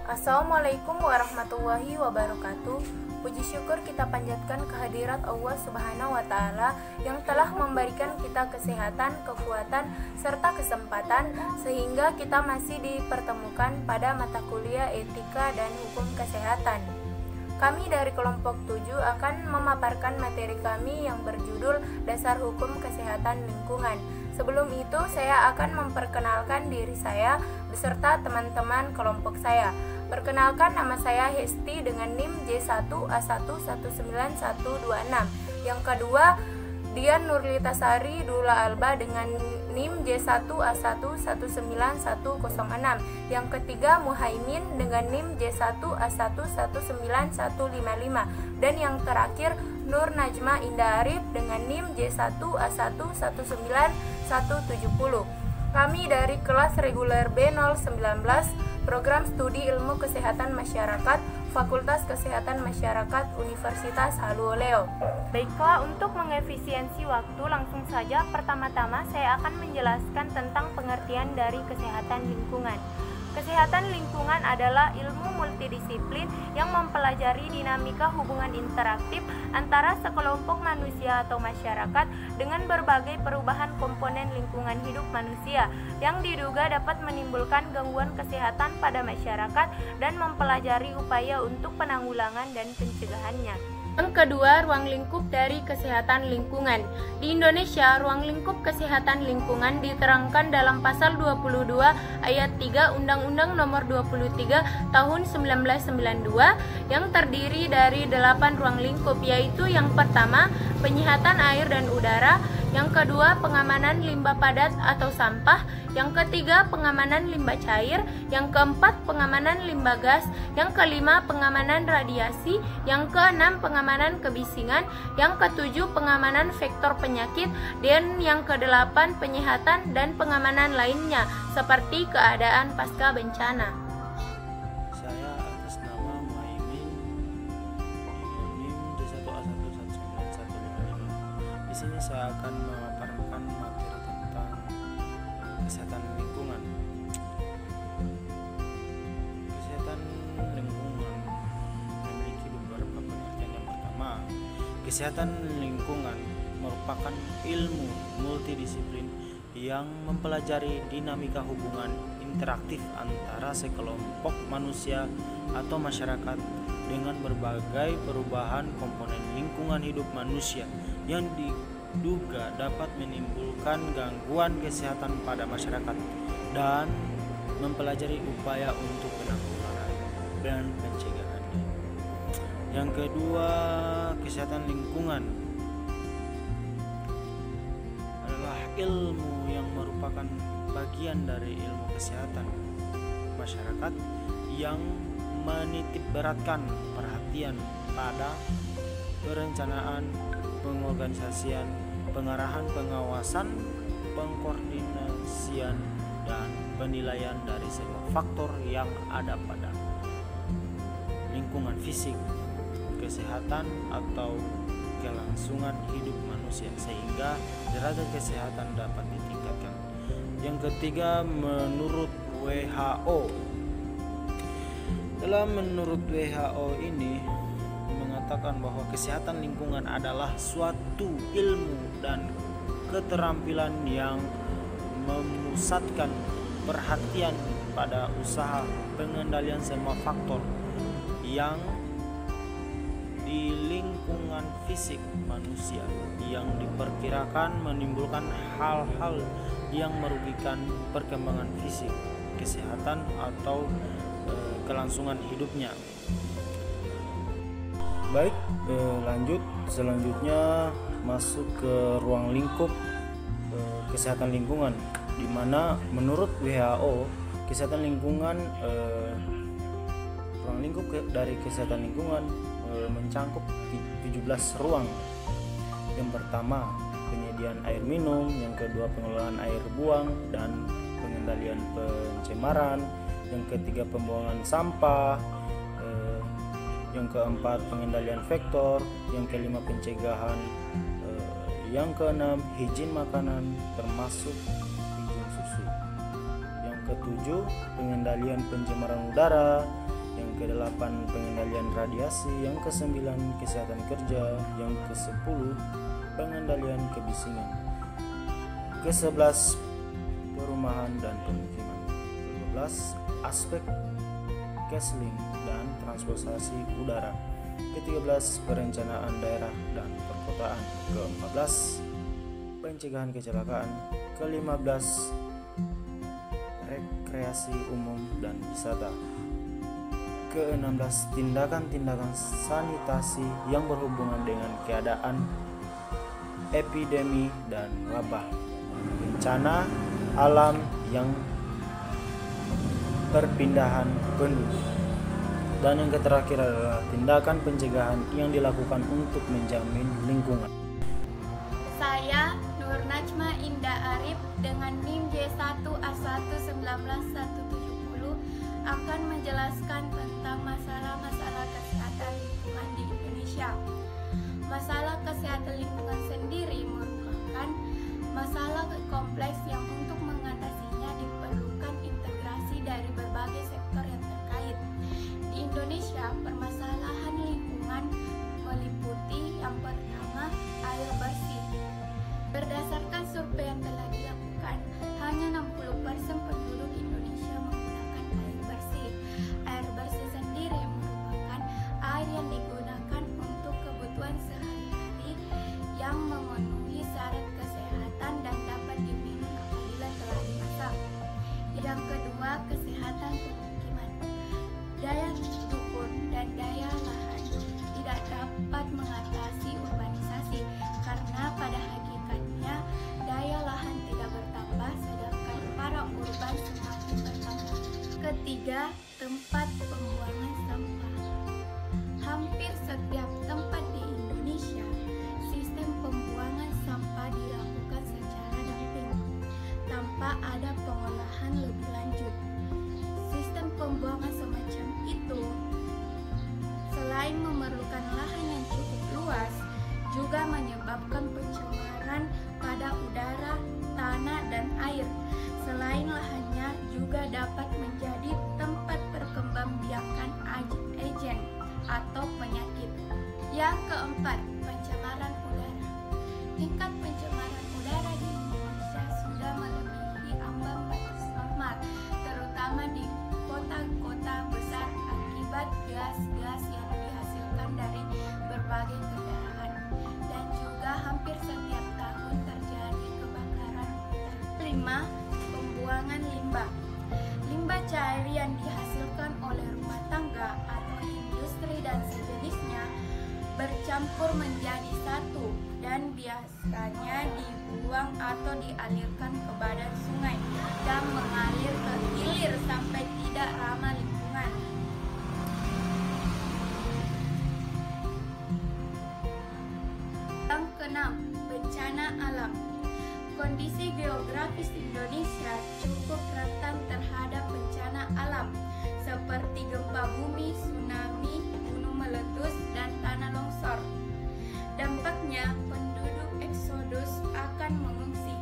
Assalamualaikum warahmatullahi wabarakatuh. Puji syukur kita panjatkan kehadirat Allah Subhanahu wa Ta'ala yang telah memberikan kita kesehatan, kekuatan, serta kesempatan sehingga kita masih dipertemukan pada mata kuliah etika dan hukum kesehatan. Kami dari kelompok 7 akan memaparkan materi kami yang berjudul Dasar Hukum Kesehatan Lingkungan. Sebelum itu, saya akan memperkenalkan diri saya beserta teman-teman kelompok saya. Perkenalkan, nama saya Hesti dengan NIM J1A1191126. Yang kedua, Dian Nurlitasari Dula Alba dengan NIM J1A1191106. Yang ketiga, Muhaimin dengan NIM J1A1191155. Dan yang terakhir, Nur Najma Indah Arif dengan NIM J1A1191170. Kami dari kelas reguler B019, Program Studi Ilmu Kesehatan Masyarakat, Fakultas Kesehatan Masyarakat, Universitas Haluoleo. Baiklah, untuk mengefisiensi waktu, langsung saja pertama-tama saya akan menjelaskan tentang pengertian dari kesehatan lingkungan. Kesehatan lingkungan adalah ilmu multidisiplin yang mempelajari dinamika hubungan interaktif antara sekelompok manusia atau masyarakat dengan berbagai perubahan komponen lingkungan hidup manusia yang diduga dapat menimbulkan gangguan kesehatan pada masyarakat dan mempelajari upaya untuk penanggulangan dan pencegahannya. Yang kedua, ruang lingkup dari kesehatan lingkungan. Di Indonesia, ruang lingkup kesehatan lingkungan diterangkan dalam pasal 22 ayat 3 Undang-Undang Nomor 23 Tahun 1992 yang terdiri dari 8 ruang lingkup, yaitu yang pertama, penyihatan air dan udara, yang kedua, pengamanan limbah padat atau sampah, yang ketiga, pengamanan limbah cair, yang keempat, pengamanan limbah gas, yang kelima, pengamanan radiasi, yang keenam, pengamanan kebisingan, yang ketujuh, pengamanan vektor penyakit, dan yang kedelapan, penyihatan dan pengamanan lainnya seperti keadaan pasca bencana. Saya atas nama Muhaimin NIM J1A1191155. Di sini saya akan memaparkan materi tentang kesehatan lingkungan. Kesehatan lingkungan memiliki beberapa pengertian. Yang pertama, kesehatan lingkungan merupakan ilmu multidisiplin yang mempelajari dinamika hubungan interaktif antara sekelompok manusia atau masyarakat dengan berbagai perubahan komponen lingkungan hidup manusia yang diduga dapat menimbulkan gangguan kesehatan pada masyarakat dan mempelajari upaya untuk penanggulangan dan pencegahannya. Yang kedua, kesehatan lingkungan adalah ilmu yang merupakan bagian dari ilmu kesehatan masyarakat yang menitik beratkan perhatian pada perencanaan, pengorganisasian, pengarahan, pengawasan, pengkoordinasian, dan penilaian dari semua faktor yang ada pada lingkungan fisik, kesehatan, atau kelangsungan hidup manusia sehingga derajat kesehatan dapat ditingkatkan. Yang ketiga, menurut WHO. Menurut WHO ini mengatakan bahwa kesehatan lingkungan adalah suatu ilmu dan keterampilan yang memusatkan perhatian pada usaha pengendalian semua faktor yang di lingkungan fisik manusia yang diperkirakan menimbulkan hal-hal yang merugikan perkembangan fisik, kesehatan, atau kelangsungan hidupnya. Baik, selanjutnya masuk ke ruang lingkup kesehatan lingkungan, di mana menurut WHO kesehatan lingkungan ruang lingkup dari kesehatan lingkungan mencakup 17 ruang. Yang pertama, penyediaan air minum, yang kedua, pengelolaan air buang dan pengendalian pencemaran, yang ketiga, pembuangan sampah, yang keempat, pengendalian vektor, yang kelima, pencegahan, yang keenam, higien makanan termasuk higien susu, yang ketujuh, pengendalian pencemaran udara, yang ke-8 pengendalian radiasi, yang ke-9 kesehatan kerja, yang ke-10 pengendalian kebisingan, ke-11 perumahan dan pemukiman, ke-12 aspek casing dan transportasi udara, ke-13 perencanaan daerah dan perkotaan, ke-14 pencegahan kecelakaan, ke-15 rekreasi umum dan wisata, ke-16 tindakan-tindakan sanitasi yang berhubungan dengan keadaan epidemi dan wabah, bencana alam yang perpindahan penduduk, dan yang terakhir adalah tindakan pencegahan yang dilakukan untuk menjamin lingkungan. Saya Nur Najma Indah Arif dengan NIM J1A1197170 akan menjelaskan tentang masalah-masalah kesehatan lingkungan di Indonesia. Masalah kesehatan lingkungan sendiri merupakan masalah kompleks yang untuk mengatasinya diperlukan integrasi dari berbagai sektor yang terkait. Di Indonesia, permasalahan lingkungan meliputi yang pertama, air bersih. Berdasarkan survei yang telah dilakukan, hanya 60% penduduk Indonesia menggunakan air bersih. Air bersih sendiri merupakan air yang digunakan untuk kebutuhan sehari-hari yang memenuhi syarat kesehatan dan dapat diminum apabila telah dimasak. Yang kedua, kesehatan pemukiman. Daya dukun dan daya lahan tidak dapat mengatasi urbanisasi karena pada hakikatnya daya lahan tidak bertambah sedangkan para urban semakin bertambah. Ketiga, tempat pembuangan sampah. Hampir setiap tempat di Indonesia, sistem pembuangan sampah dilakukan secara damping tanpa ada pengolahan lebih lanjut. Sistem pembuangan semacam itu selain memerlukan lahan yang cukup luas, juga menyebabkan pencemaran pada udara, tanah, dan air. Selain lahannya juga dapat menjadi tempat perkembangbiakan agen atau penyakit. Yang keempat, pencemaran udara. Tingkat pencemaran udara di Indonesia sudah melebihi ambang batas normal, terutama di kota-kota besar akibat gas-gas yang dihasilkan dari berbagai kendaraan, dan juga hampir setiap tahun terjadi kebakaran hutan. 5. Pembuangan limbah. Limbah cair yang dihasilkan oleh rumah tangga atau industri dan sejenisnya bercampur menjadi satu dan biasanya dibuang atau dialirkan ke badan sungai dan mengalir ke hilir sampai tidak ramah lingkungan. Yang keenam, bencana alam. Kondisi geografis Indonesia cukup rentan terhadap bencana alam seperti gempa bumi, tsunami, gunung meletus, dan tanah longsor. Dampaknya, penduduk eksodus akan mengungsi.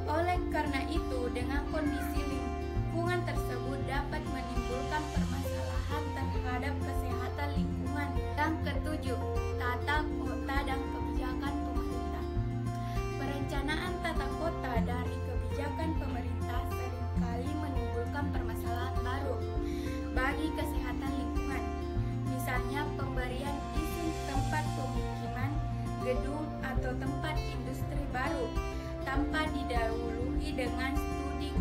Oleh karena itu, dengan kondisi lingkungan tersebut dapat menimbulkan permasalahan terhadap kesehatan lingkungan. Yang ketujuh, tata kota dan kebijakan pemerintah. Perencanaan tata kota dari kebijakan pemerintah seringkali menimbulkan permasalahan baru bagi kesehatan lingkungan. Misalnya pemberian izin tempat pemukiman, gedung, atau tempat industri baru tanpa didahului dengan studi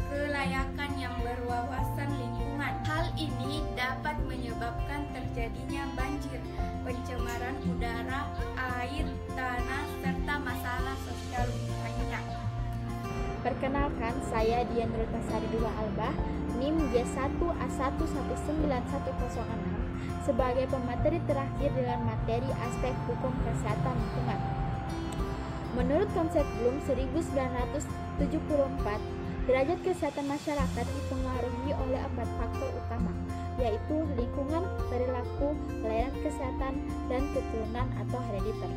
kelayakan yang berwawasan lingkungan. Hal ini dapat menyebabkan terjadinya banjir, pencemaran udara, air, tanah, serta masalah sosial lainnya. Perkenalkan, saya Dian Nurtasari Dua Albah, NIM J1A1191106 sebagai pemateri terakhir dengan materi aspek hukum kesehatan lingkungan. Menurut konsep Bloom 1974, derajat kesehatan masyarakat dipengaruhi oleh 4 faktor utama, yaitu lingkungan, perilaku, pelayanan kesehatan, dan keturunan atau herediter.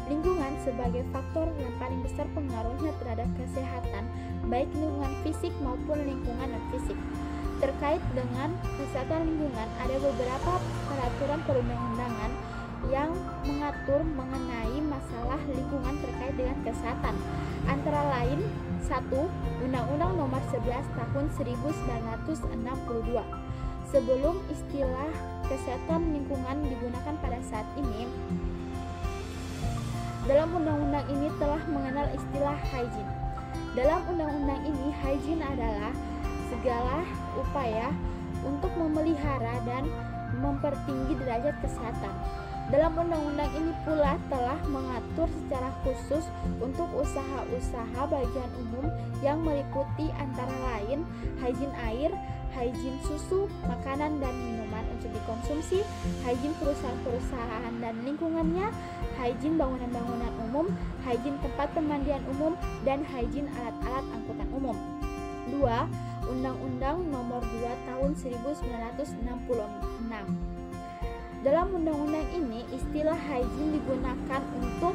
Lingkungan sebagai faktor yang paling besar pengaruhnya terhadap kesehatan, baik lingkungan fisik maupun lingkungan non-fisik. Terkait dengan kesehatan lingkungan, ada beberapa peraturan perundang-undangan yang mengatur mengenai masalah lingkungan terkait dengan kesehatan. Antara lain, 1. Undang-Undang Nomor 11 Tahun 1962. Sebelum istilah kesehatan lingkungan digunakan pada saat ini, dalam undang-undang ini telah mengenal istilah hygiene. Dalam undang-undang ini, hygiene adalah segala upaya untuk memelihara dan mempertinggi derajat kesehatan. Dalam undang-undang ini pula telah mengatur secara khusus untuk usaha-usaha bagian umum yang meliputi antara lain hygiene air, hygiene susu, makanan dan minuman untuk dikonsumsi, hygiene perusahaan-perusahaan dan lingkungannya, hygiene bangunan-bangunan umum, hygiene tempat pemandian umum, dan hygiene alat-alat angkutan umum. 2. Undang-Undang Nomor 2 Tahun 1966. Dalam undang-undang ini, istilah hygiene digunakan untuk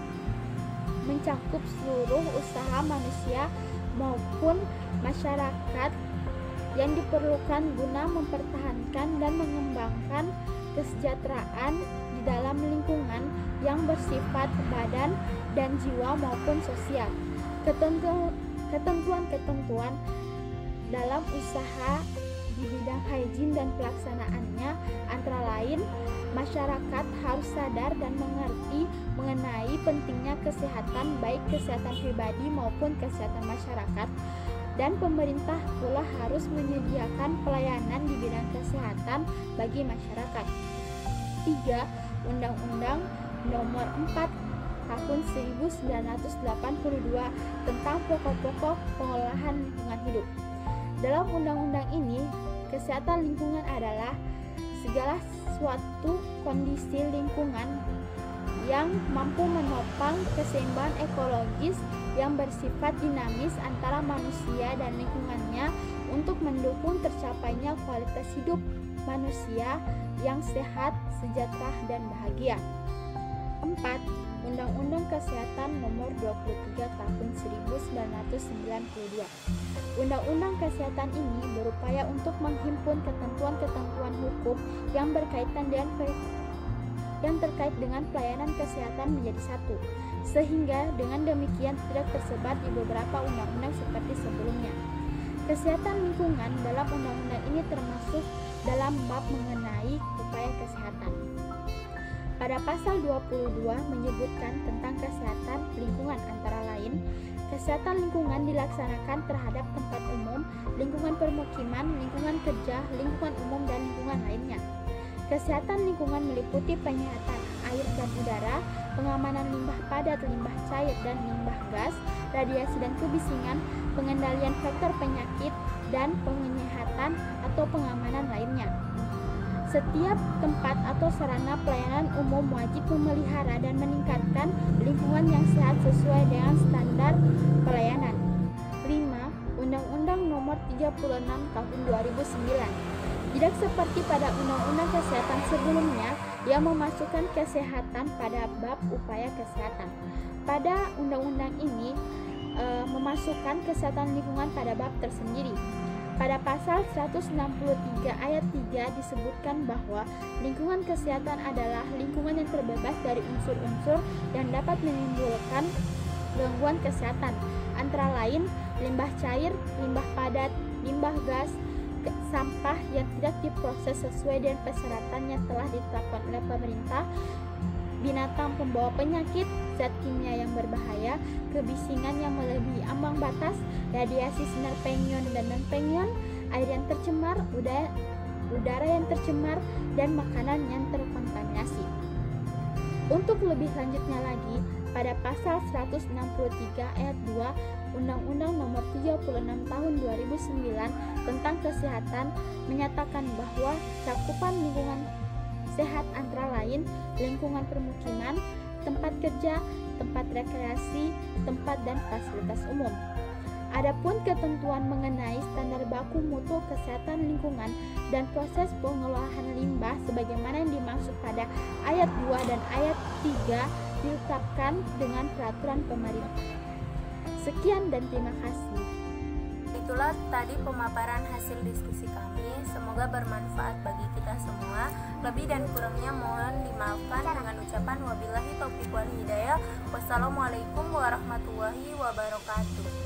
mencakup seluruh usaha manusia maupun masyarakat yang diperlukan guna mempertahankan dan mengembangkan kesejahteraan di dalam lingkungan yang bersifat badan dan jiwa maupun sosial. Ketentuan-ketentuan dalam usaha di bidang hygiene dan pelaksanaannya antara lain, masyarakat harus sadar dan mengerti mengenai pentingnya kesehatan, baik kesehatan pribadi maupun kesehatan masyarakat, dan pemerintah pula harus menyediakan pelayanan di bidang kesehatan bagi masyarakat. 3. Undang-Undang Nomor 4 Tahun 1982 tentang pokok-pokok pengelolaan lingkungan hidup. Dalam undang-undang ini, kesehatan lingkungan adalah segala suatu kondisi lingkungan yang mampu menopang keseimbangan ekologis yang bersifat dinamis antara manusia dan lingkungannya untuk mendukung tercapainya kualitas hidup manusia yang sehat, sejahtera, dan bahagia. 4. Undang-Undang Kesehatan Nomor 23 Tahun 1992. Undang-undang kesehatan ini berupaya untuk menghimpun ketentuan-ketentuan hukum yang berkaitan yang terkait dengan pelayanan kesehatan menjadi satu, sehingga dengan demikian tidak tersebar di beberapa undang-undang seperti sebelumnya. Kesehatan lingkungan dalam undang-undang ini termasuk dalam bab mengenai upaya kesehatan. Pada pasal 22 menyebutkan tentang kesehatan lingkungan antara lain, kesehatan lingkungan dilaksanakan terhadap tempat umum, lingkungan permukiman, lingkungan kerja, lingkungan umum, dan lingkungan lainnya. Kesehatan lingkungan meliputi penyehatan air dan udara, pengamanan limbah padat, limbah cair, dan limbah gas, radiasi dan kebisingan, pengendalian faktor penyakit, dan penyehatan atau pengamanan lainnya. Setiap tempat atau sarana pelayanan umum wajib memelihara dan meningkatkan lingkungan yang sehat sesuai dengan standar pelayanan. 5. Undang-Undang Nomor 36 Tahun 2009. Tidak seperti pada Undang-Undang Kesehatan sebelumnya yang memasukkan kesehatan pada bab upaya kesehatan. Pada undang-undang ini memasukkan kesehatan lingkungan pada bab tersendiri. Pada pasal 163 ayat 3 disebutkan bahwa lingkungan kesehatan adalah lingkungan yang terbebas dari unsur-unsur yang dapat menimbulkan gangguan kesehatan, antara lain limbah cair, limbah padat, limbah gas, sampah yang tidak diproses sesuai dengan persyaratan yang telah ditetapkan oleh pemerintah, binatang pembawa penyakit, zat kimia yang berbahaya, kebisingan yang melebihi ambang batas, radiasi sinar pengion dan non-pengion, air yang tercemar, udara yang tercemar, dan makanan yang terkontaminasi. Untuk lebih lanjutnya lagi, pada pasal 163 ayat 2 Undang-Undang Nomor 36 Tahun 2009 tentang kesehatan menyatakan bahwa cakupan lingkungan sehat antara lain lingkungan permukiman, tempat kerja, tempat rekreasi, tempat dan fasilitas umum. Adapun ketentuan mengenai standar baku mutu kesehatan lingkungan dan proses pengelolaan limbah sebagaimana yang dimaksud pada ayat 2 dan ayat 3 ditetapkan dengan peraturan pemerintah. Sekian dan terima kasih. Itulah Itulah tadi pemaparan hasil diskusi kami. Semoga bermanfaat bagi kita semua. Lebih dan kurangnya mohon dimaafkan dengan ucapan wabillahi taufiq wal hidayah. Wassalamualaikum warahmatullahi wabarakatuh.